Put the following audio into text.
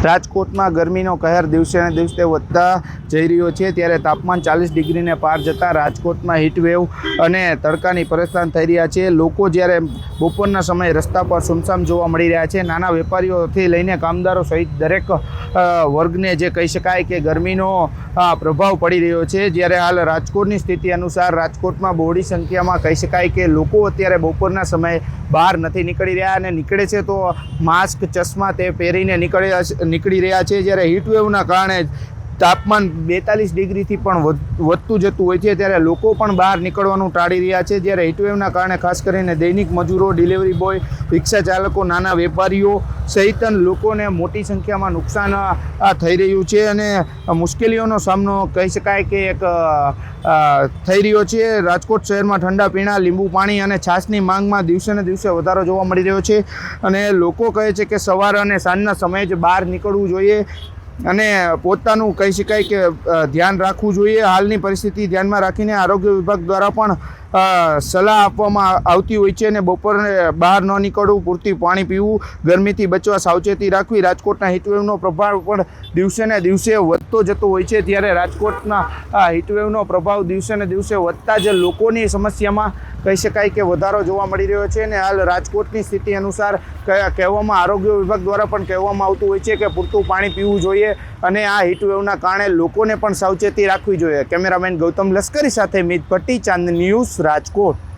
રાજકોટમાં ગરમીનો કહેર દિવસે ને દિવસે વધતા જઈ રહ્યો છે ત્યારે તાપમાન 40 ડિગ્રીને પાર જતાં રાજકોટમાં હીટવેવ અને તડકાની પરેશાન થઈ રહ્યા છે। લોકો જ્યારે બપોરના સમયે રસ્તા પર સુમસામ જોવા મળી રહ્યા છે। નાના વેપારીઓથી લઈને કામદારો સહિત દરેક વર્ગને જે કહી શકાય કે ગરમીનો પ્રભાવ પડી રહ્યો છે। જ્યારે હાલ રાજકોટની સ્થિતિ અનુસાર રાજકોટમાં બહોળી સંખ્યામાં કહી શકાય કે લોકો અત્યારે બપોરના સમયે બહાર નથી નીકળી રહ્યા અને નીકળે છે તો માસ્ક ચશ્મા તે પહેરીને નીકળી રહ્યા છે। જ્યારે હીટવેવના કારણે તાપમાન 42 ડિગ્રીથી પણ વધતું જતું હોય છે ત્યારે લોકો પણ બહાર નીકળવાનું ટાળી રહ્યા છે। જ્યારે હીટવેવના કારણે ખાસ કરીને દૈનિક મજૂરો, ડિલિવરી બોય, રિક્ષા ચાલકો, નાના વેપારીઓ સહિત લોકોને મોટી સંખ્યામાં નુકસાન થઈ રહ્યું છે અને મુશ્કેલીઓનો સામનો કહી શકાય કે એક થઈ રહ્યો છે। રાજકોટ શહેરમાં ઠંડા પીણા, લીંબુ પાણી અને છાશની માંગમાં દિવસે ને દિવસે વધારો જોવા મળી રહ્યો છે અને લોકો કહે છે કે સવાર અને સાંજના સમયે જ બહાર નીકળવું જોઈએ અને પોતાનું કહી શકાય કે ધ્યાન રાખવું જોઈએ। હાલની પરિસ્થિતિ ધ્યાનમાં રાખીને આરોગ્ય વિભાગ દ્વારા પણ સલાહ આપવામાં આવતી હોય છે અને બપોરે બહાર ન નીકળવું, પૂરતી પાણી પીવું, ગરમીથી બચવા સાવચેતી રાખવી। રાજકોટના હીટવેવનો પ્રભાવ પણ દિવસે ને દિવસે વધતો જતો હોય છે ત્યારે રાજકોટના હીટવેવનો પ્રભાવ દિવસે ને દિવસે વધતા જ લોકોની સમસ્યામાં કહી શકાય કે વધારો જોવા મળી રહ્યો છે અને હાલ રાજકોટની સ્થિતિ અનુસાર કહેવામાં આરોગ્ય વિભાગ દ્વારા પણ કહેવામાં આવતું હોય છે કે પૂરતું પાણી પીવું જોઈએ અને આ હીટવેવના કારણે લોકોને પણ સાવચેતી રાખવી જોઈએ। કેમેરામેન ગૌતમ લશ્કરી સાથે મિત ભટ્ટી, ચાંદની ન્યૂઝ, રાજકોટ।